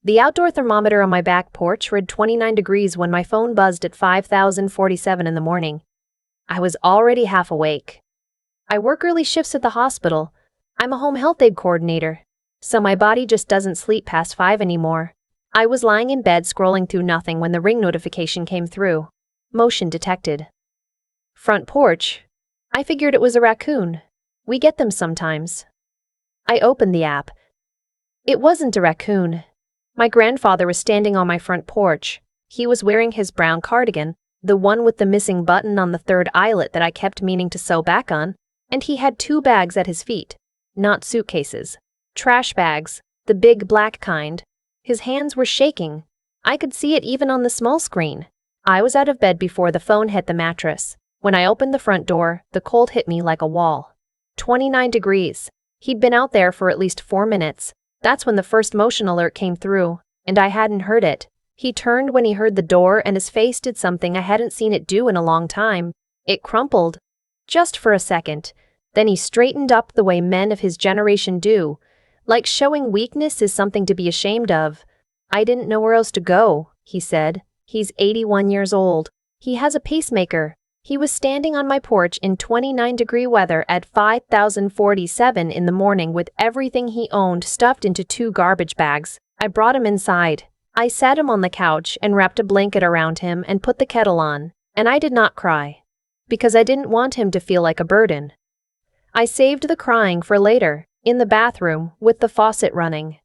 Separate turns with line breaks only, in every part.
The outdoor thermometer on my back porch read 29 degrees when my phone buzzed at 5,047 in the morning. I was already half awake. I work early shifts at the hospital. I'm a home health aide coordinator, so my body just doesn't sleep past 5 anymore. I was lying in bed scrolling through nothing when the ring notification came through. Motion detected. Front porch. I figured it was a raccoon. We get them sometimes. I opened the app. It wasn't a raccoon. My grandfather was standing on my front porch. He was wearing his brown cardigan, the one with the missing button on the third eyelet that I kept meaning to sew back on, and he had 2 bags at his feet. Not suitcases. Trash bags, the big black kind. His hands were shaking. I could see it even on the small screen. I was out of bed before the phone hit the mattress. When I opened the front door, the cold hit me like a wall. 29 degrees. He'd been out there for at least 4 minutes. That's when the first motion alert came through, and I hadn't heard it. He turned when he heard the door and his face did something I hadn't seen it do in a long time. It crumpled. Just for a second. Then he straightened up the way men of his generation do. Like showing weakness is something to be ashamed of. I didn't know where else to go, he said. He's 81 years old. He has a pacemaker. He was standing on my porch in 29-degree weather at 5,047 in the morning with everything he owned stuffed into 2 garbage bags. I brought him inside. I sat him on the couch and wrapped a blanket around him and put the kettle on. And I did not cry. Because I didn't want him to feel like a burden. I saved the crying for later, in the bathroom, with the faucet running.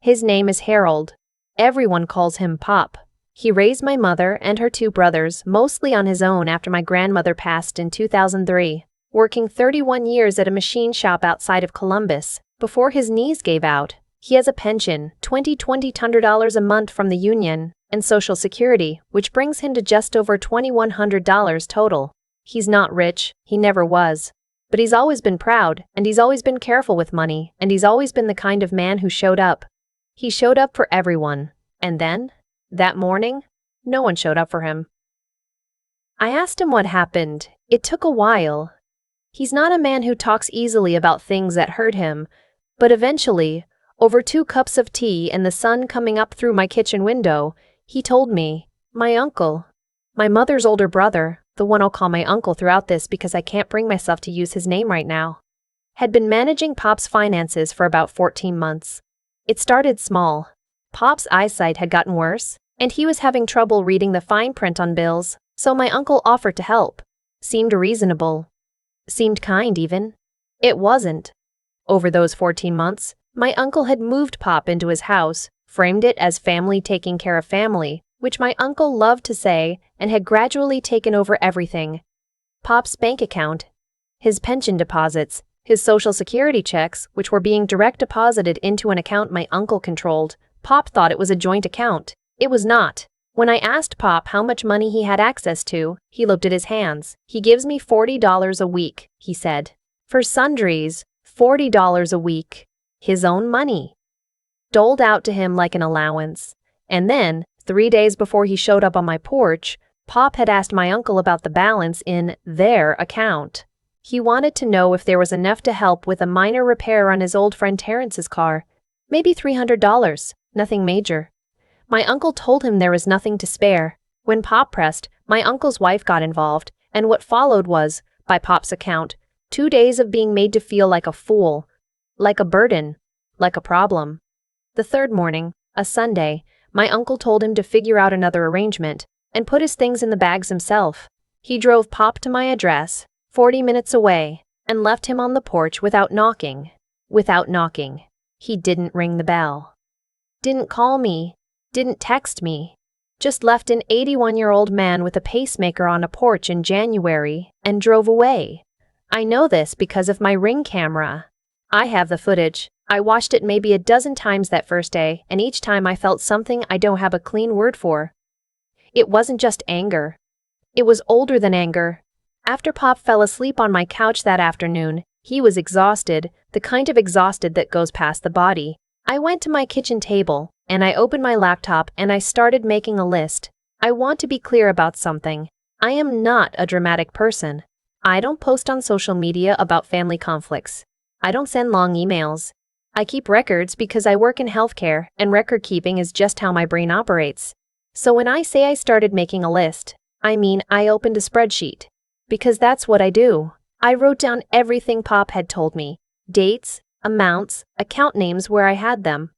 His name is Harold. Everyone calls him Pop. He raised my mother and her 2 brothers mostly on his own after my grandmother passed in 2003, working 31 years at a machine shop outside of Columbus. Before his knees gave out, he has a pension, $2,200 a month from the union, and Social Security, which brings him to just over $2,100 total. He's not rich, he never was. But he's always been proud, and he's always been careful with money, and he's always been the kind of man who showed up. He showed up for everyone. And then, that morning, no one showed up for him. I asked him what happened. It took a while. He's not a man who talks easily about things that hurt him, but eventually, over 2 cups of tea and the sun coming up through my kitchen window, he told me, my uncle, my mother's older brother, the one I'll call my uncle throughout this because I can't bring myself to use his name right now, had been managing Pop's finances for about 14 months. It started small. Pop's eyesight had gotten worse, and he was having trouble reading the fine print on bills, so my uncle offered to help. Seemed reasonable. Seemed kind, even. It wasn't. Over those 14 months, my uncle had moved Pop into his house, framed it as family taking care of family, which my uncle loved to say, and had gradually taken over everything. Pop's bank account, his pension deposits, his Social Security checks, which were being direct deposited into an account my uncle controlled. Pop thought it was a joint account. It was not. When I asked Pop how much money he had access to, he looked at his hands. He gives me $40 a week, he said. For sundries, $40 a week. His own money. Doled out to him like an allowance. And then, 3 days before he showed up on my porch, Pop had asked my uncle about the balance in their account. He wanted to know if there was enough to help with a minor repair on his old friend Terrence's car. Maybe $300, nothing major. My uncle told him there was nothing to spare. When Pop pressed, my uncle's wife got involved, and what followed was, by Pop's account, 2 days of being made to feel like a fool, like a burden, like a problem. The third morning, a Sunday, my uncle told him to figure out another arrangement and put his things in the bags himself. He drove Pop to my address, 40 minutes away, and left him on the porch without knocking. Without knocking. He didn't ring the bell. Didn't call me. Didn't text me. Just left an 81-year-old man with a pacemaker on a porch in January and drove away. I know this because of my Ring camera. I have the footage. I watched it maybe a dozen times that first day, and each time I felt something I don't have a clean word for. It wasn't just anger. It was older than anger. After Pop fell asleep on my couch that afternoon, he was exhausted, the kind of exhausted that goes past the body. I went to my kitchen table, and I opened my laptop and I started making a list. I want to be clear about something. I am not a dramatic person. I don't post on social media about family conflicts. I don't send long emails. I keep records because I work in healthcare, and record keeping is just how my brain operates. So when I say I started making a list, I mean I opened a spreadsheet. Because that's what I do. I wrote down everything Pop had told me. Dates, amounts, account names where I had them.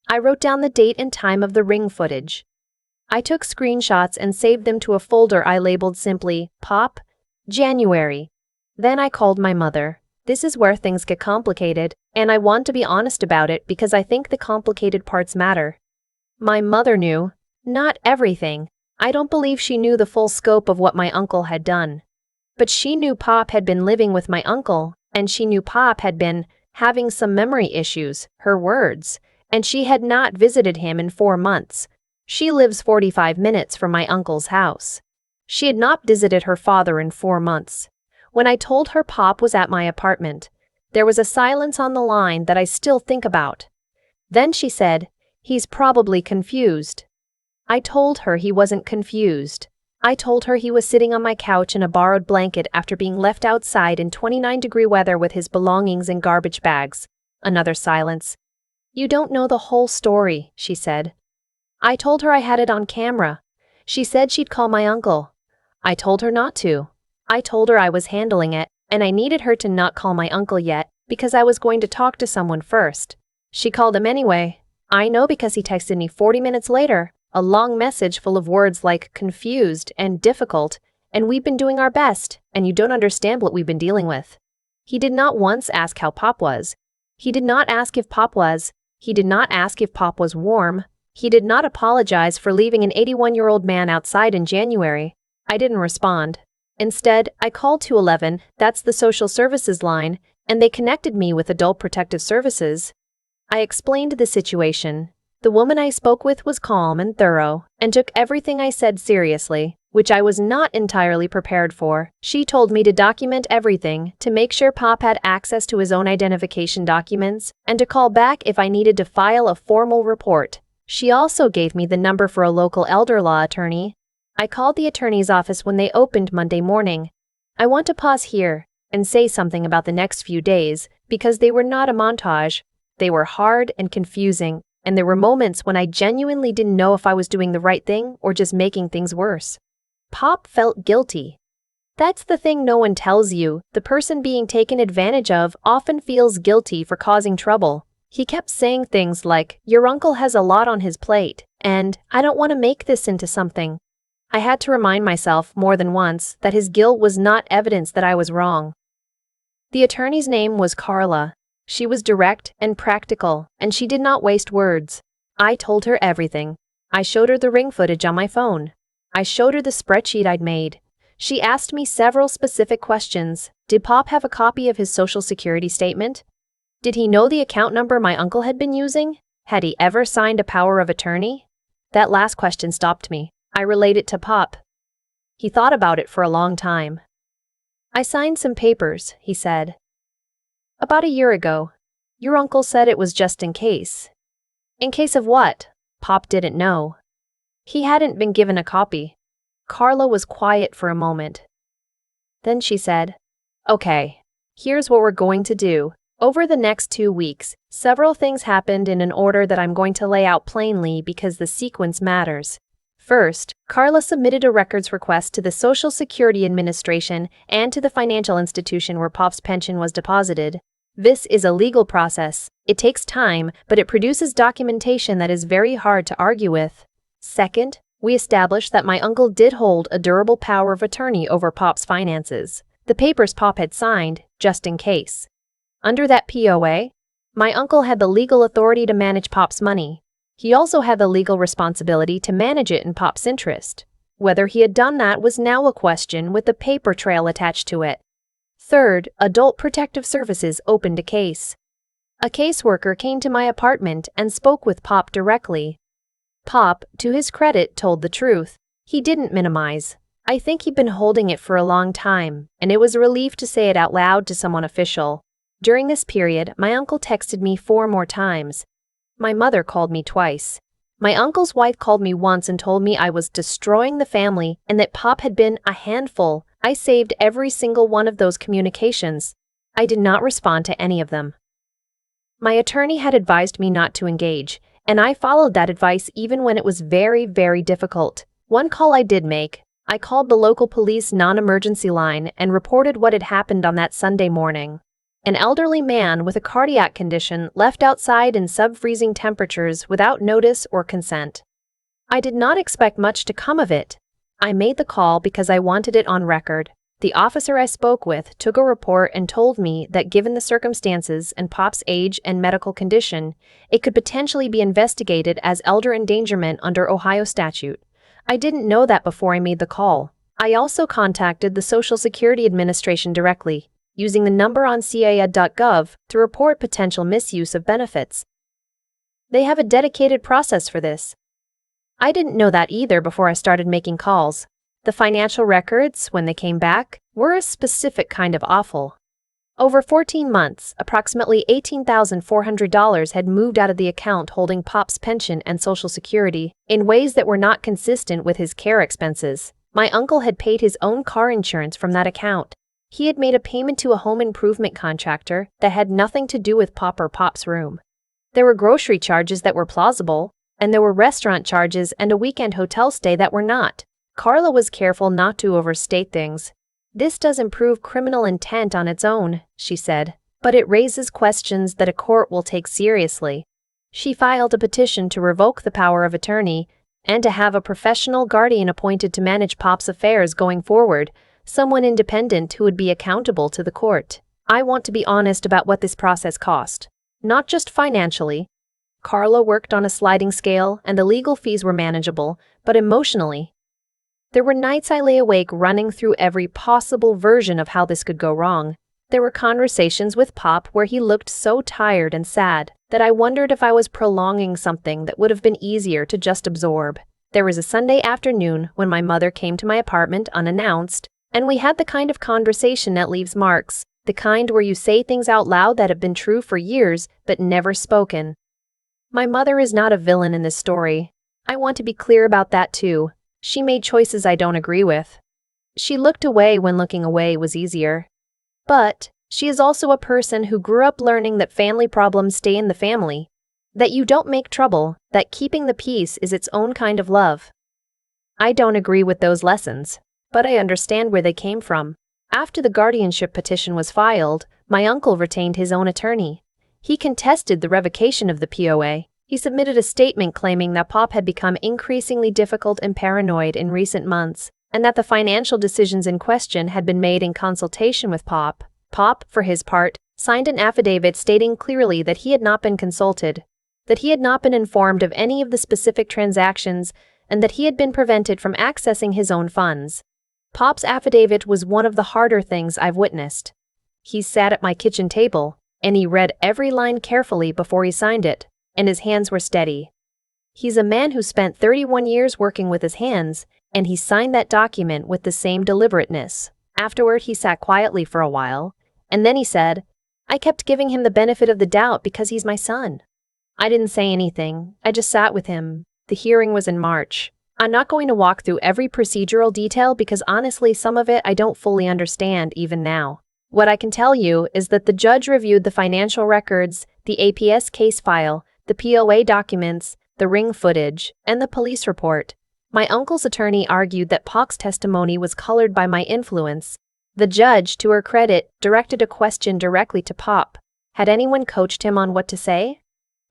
I wrote down the date and time of the ring footage. I took screenshots and saved them to a folder I labeled simply Pop, January. Then I called my mother. This is where things get complicated, and I want to be honest about it because I think the complicated parts matter. My mother knew. Not everything. I don't believe she knew the full scope of what my uncle had done. But she knew Pop had been living with my uncle, and she knew Pop had been having some memory issues, her words, and she had not visited him in 4 months. She lives 45 minutes from my uncle's house. She had not visited her father in 4 months. When I told her Pop was at my apartment, there was a silence on the line that I still think about. Then she said, "He's probably confused." I told her he wasn't confused. I told her he was sitting on my couch in a borrowed blanket after being left outside in 29-degree weather with his belongings in garbage bags. Another silence. "You don't know the whole story," she said. I told her I had it on camera. She said she'd call my uncle. I told her not to. I told her I was handling it, and I needed her to not call my uncle yet, because I was going to talk to someone first. She called him anyway. I know because he texted me 40 minutes later, a long message full of words like confused and difficult, and we've been doing our best, and you don't understand what we've been dealing with. He did not once ask how Pop was. He did not ask if Pop was. He did not ask if Pop was warm. He did not apologize for leaving an 81-year-old man outside in January. I didn't respond. Instead, I called 211, that's the social services line, and they connected me with Adult Protective Services. I explained the situation. The woman I spoke with was calm and thorough, and took everything I said seriously, which I was not entirely prepared for. She told me to document everything, to make sure Pop had access to his own identification documents, and to call back if I needed to file a formal report. She also gave me the number for a local elder law attorney. I called the attorney's office when they opened Monday morning. I want to pause here and say something about the next few days, because they were not a montage. They were hard and confusing, and there were moments when I genuinely didn't know if I was doing the right thing or just making things worse. Pop felt guilty. That's the thing no one tells you. The person being taken advantage of often feels guilty for causing trouble. He kept saying things like, "Your uncle has a lot on his plate," and "I don't want to make this into something." I had to remind myself more than once that his guilt was not evidence that I was wrong. The attorney's name was Carla. She was direct and practical, and she did not waste words. I told her everything. I showed her the ring footage on my phone. I showed her the spreadsheet I'd made. She asked me several specific questions. Did Pop have a copy of his social security statement? Did he know the account number my uncle had been using? Had he ever signed a power of attorney? That last question stopped me. I related to Pop. He thought about it for a long time. "I signed some papers," he said. "About a year ago. Your uncle said it was just in case." In case of what? Pop didn't know. He hadn't been given a copy. Carla was quiet for a moment. Then she said, "Okay, here's what we're going to do. Over the next 2 weeks, several things happened in an order that I'm going to lay out plainly because the sequence matters. First, Carla submitted a records request to the Social Security Administration and to the financial institution where Pop's pension was deposited. This is a legal process. It takes time, but it produces documentation that is very hard to argue with. Second, we established that my uncle did hold a durable power of attorney over Pop's finances, the papers Pop had signed, just in case. Under that POA, my uncle had the legal authority to manage Pop's money. He also had the legal responsibility to manage it in Pop's interest. Whether he had done that was now a question with a paper trail attached to it. Third, Adult Protective Services opened a case. A caseworker came to my apartment and spoke with Pop directly. Pop, to his credit, told the truth. He didn't minimize. I think he'd been holding it for a long time, and it was a relief to say it out loud to someone official. During this period, my uncle texted me 4 more times. My mother called me twice. My uncle's wife called me once and told me I was destroying the family and that Pop had been a handful. I saved every single one of those communications. I did not respond to any of them. My attorney had advised me not to engage, and I followed that advice even when it was very, very difficult. One call I did make. I called the local police non-emergency line and reported what had happened on that Sunday morning. An elderly man with a cardiac condition left outside in sub-freezing temperatures without notice or consent. I did not expect much to come of it. I made the call because I wanted it on record. The officer I spoke with took a report and told me that given the circumstances and Pop's age and medical condition, it could potentially be investigated as elder endangerment under Ohio statute. I didn't know that before I made the call. I also contacted the Social Security Administration directly, using the number on caed.gov to report potential misuse of benefits. They have a dedicated process for this. I didn't know that either before I started making calls. The financial records, when they came back, were a specific kind of awful. Over 14 months, approximately $18,400 had moved out of the account holding Pop's pension and Social Security in ways that were not consistent with his care expenses. My uncle had paid his own car insurance from that account. He had made a payment to a home improvement contractor that had nothing to do with Pop or Pop's room. There were grocery charges that were plausible, and there were restaurant charges and a weekend hotel stay that were not. Carla was careful not to overstate things. This doesn't prove criminal intent on its own, she said, but it raises questions that a court will take seriously. She filed a petition to revoke the power of attorney and to have a professional guardian appointed to manage Pop's affairs going forward, someone independent who would be accountable to the court. I want to be honest about what this process cost. Not just financially. Carla worked on a sliding scale and the legal fees were manageable, but emotionally. There were nights I lay awake running through every possible version of how this could go wrong. There were conversations with Pop where he looked so tired and sad that I wondered if I was prolonging something that would have been easier to just absorb. There was a Sunday afternoon when my mother came to my apartment unannounced, and we had the kind of conversation that leaves marks, the kind where you say things out loud that have been true for years but never spoken. My mother is not a villain in this story. I want to be clear about that too. She made choices I don't agree with. She looked away when looking away was easier. But she is also a person who grew up learning that family problems stay in the family, that you don't make trouble, that keeping the peace is its own kind of love. I don't agree with those lessons, but I understand where they came from. After the guardianship petition was filed, my uncle retained his own attorney. He contested the revocation of the POA. He submitted a statement claiming that Pop had become increasingly difficult and paranoid in recent months, and that the financial decisions in question had been made in consultation with Pop. Pop, for his part, signed an affidavit stating clearly that he had not been consulted, that he had not been informed of any of the specific transactions, and that he had been prevented from accessing his own funds. Pop's affidavit was one of the harder things I've witnessed. He sat at my kitchen table, and he read every line carefully before he signed it, and his hands were steady. He's a man who spent 31 years working with his hands, and he signed that document with the same deliberateness. Afterward, he sat quietly for a while, and then he said, "I kept giving him the benefit of the doubt because he's my son." I didn't say anything. I just sat with him. The hearing was in March. I'm not going to walk through every procedural detail because honestly, some of it I don't fully understand even now. What I can tell you is that the judge reviewed the financial records, the APS case file, the POA documents, the ring footage, and the police report. My uncle's attorney argued that Pop's testimony was colored by my influence. The judge, to her credit, directed a question directly to Pop. Had anyone coached him on what to say?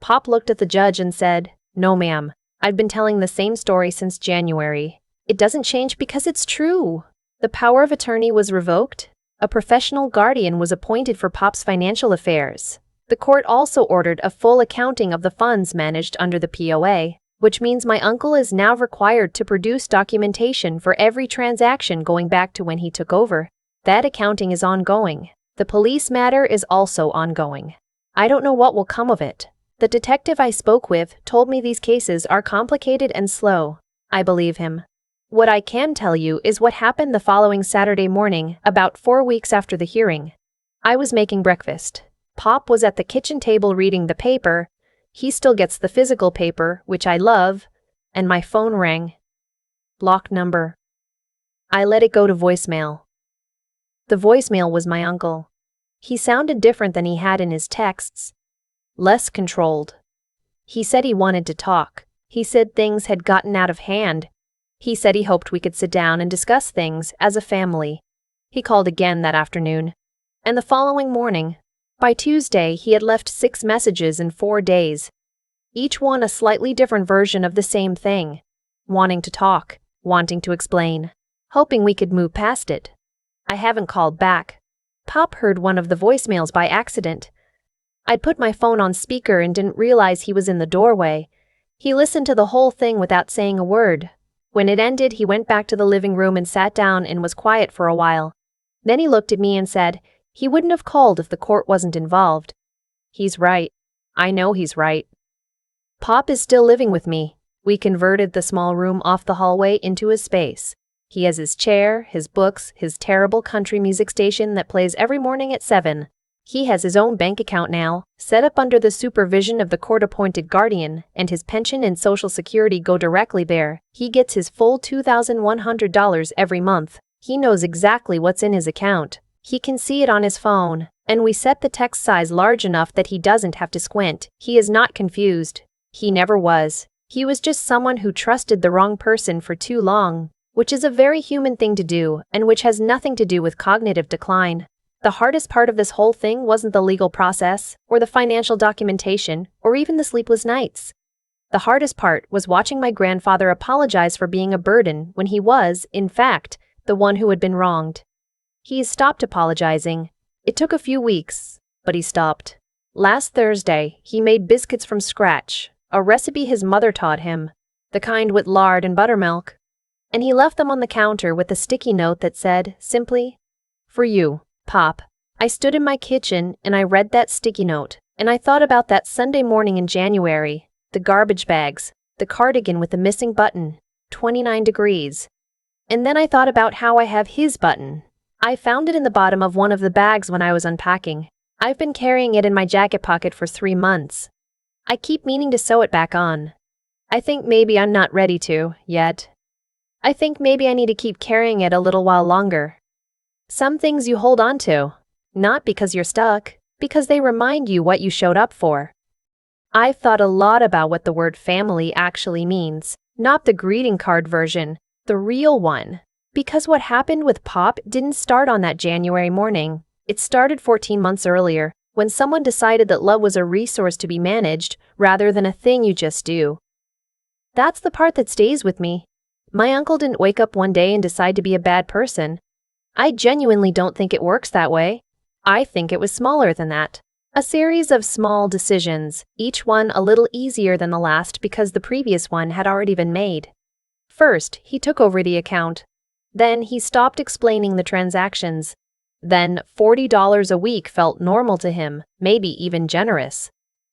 Pop looked at the judge and said, "No, ma'am. I've been telling the same story since January. It doesn't change because it's true." The power of attorney was revoked. A professional guardian was appointed for Pop's financial affairs. The court also ordered a full accounting of the funds managed under the POA, which means my uncle is now required to produce documentation for every transaction going back to when he took over. That accounting is ongoing. The police matter is also ongoing. I don't know what will come of it. The detective I spoke with told me these cases are complicated and slow. I believe him. What I can tell you is what happened the following Saturday morning, about 4 weeks after the hearing. I was making breakfast. Pop was at the kitchen table reading the paper. He still gets the physical paper, which I love, and my phone rang. Block number. I let it go to voicemail. The voicemail was my uncle. He sounded different than he had in his texts. less controlled. He said he wanted to talk. He said things had gotten out of hand. He said he hoped we could sit down and discuss things as a family. He called again that afternoon. And the following morning, by Tuesday, he had left 6 messages in 4 days. Each one a slightly different version of the same thing. Wanting to talk, wanting to explain, hoping we could move past it. I haven't called back. Pop heard one of the voicemails by accident. I'd put my phone on speaker and didn't realize he was in the doorway. He listened to the whole thing without saying a word. When it ended, he went back to the living room and sat down and was quiet for a while. Then he looked at me and said he wouldn't have called if the court wasn't involved. He's right. I know he's right. Pop is still living with me. We converted the small room off the hallway into his space. He has his chair, his books, his terrible country music station that plays every morning at 7. He has his own bank account now, set up under the supervision of the court-appointed guardian, and his pension and Social Security go directly there. He gets his full $2,100 every month. He knows exactly what's in his account. He can see it on his phone, and we set the text size large enough that he doesn't have to squint. He is not confused. He never was. He was just someone who trusted the wrong person for too long, which is a very human thing to do, and which has nothing to do with cognitive decline. The hardest part of this whole thing wasn't the legal process, or the financial documentation, or even the sleepless nights. The hardest part was watching my grandfather apologize for being a burden when he was, in fact, the one who had been wronged. He stopped apologizing. It took a few weeks, but he stopped. Last Thursday, he made biscuits from scratch, a recipe his mother taught him, the kind with lard and buttermilk. And he left them on the counter with a sticky note that said, simply, "For you, Pop." I stood in my kitchen and I read that sticky note, and I thought about that Sunday morning in January, the garbage bags, the cardigan with the missing button, 29 degrees. And then I thought about how I have his button. I found it in the bottom of one of the bags when I was unpacking. I've been carrying it in my jacket pocket for 3 months. I keep meaning to sew it back on. I think maybe I'm not ready to, yet. I think maybe I need to keep carrying it a little while longer. Some things you hold on to, not because you're stuck, because they remind you what you showed up for. I've thought a lot about what the word family actually means, not the greeting card version, the real one. Because what happened with Pop didn't start on that January morning. It started 14 months earlier, when someone decided that love was a resource to be managed rather than a thing you just do. That's the part that stays with me. My uncle didn't wake up one day and decide to be a bad person. I genuinely don't think it works that way. I think it was smaller than that. A series of small decisions, each one a little easier than the last because the previous one had already been made. First, he took over the account. Then he stopped explaining the transactions. Then $40 a week felt normal to him, maybe even generous.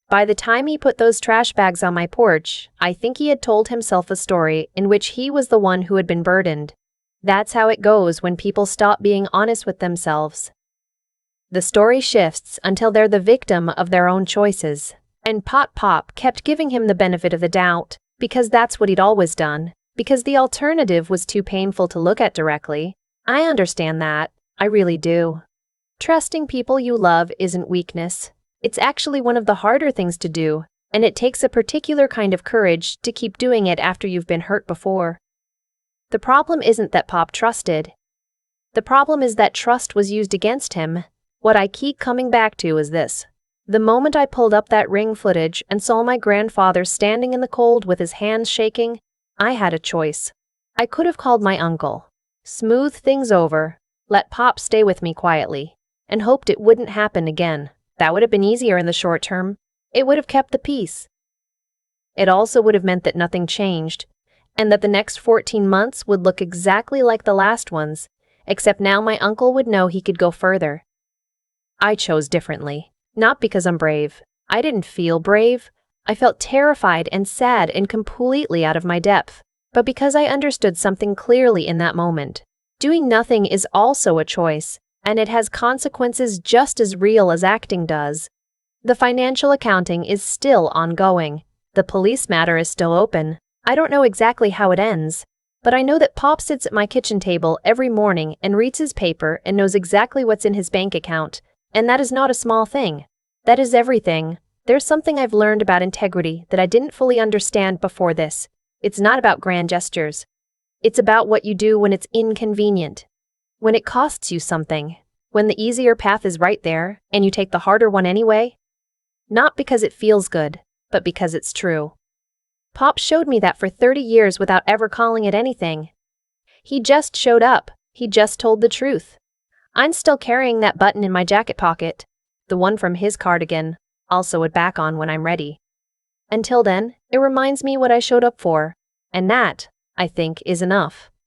By the time he put those trash bags on my porch, I think he had told himself a story in which he was the one who had been burdened. That's how it goes when people stop being honest with themselves. The story shifts until they're the victim of their own choices. And Pop kept giving him the benefit of the doubt, because that's what he'd always done, because the alternative was too painful to look at directly. I understand that. I really do. Trusting people you love isn't weakness. It's actually one of the harder things to do, and it takes a particular kind of courage to keep doing it after you've been hurt before. The problem isn't that Pop trusted. The problem is that trust was used against him. What I keep coming back to is this. The moment I pulled up that ring footage and saw my grandfather standing in the cold with his hands shaking, I had a choice. I could have called my uncle, smoothed things over, let Pop stay with me quietly, and hoped it wouldn't happen again. That would have been easier in the short term. It would have kept the peace. It also would have meant that nothing changed, and that the next 14 months would look exactly like the last ones, except now my uncle would know he could go further. I chose differently, not because I'm brave. I didn't feel brave. I felt terrified and sad and completely out of my depth, but because I understood something clearly in that moment. Doing nothing is also a choice, and it has consequences just as real as acting does. The financial accounting is still ongoing. The police matter is still open. I don't know exactly how it ends, but I know that Pop sits at my kitchen table every morning and reads his paper and knows exactly what's in his bank account, and that is not a small thing. That is everything. There's something I've learned about integrity that I didn't fully understand before this. It's not about grand gestures. It's about what you do when it's inconvenient. When it costs you something. When the easier path is right there, and you take the harder one anyway. Not because it feels good, but because it's true. Pop showed me that for 30 years without ever calling it anything. He just showed up. He just told the truth. I'm still carrying that button in my jacket pocket. The one from his cardigan. I'll sew it back on when I'm ready. Until then, it reminds me what I showed up for. And that, I think, is enough.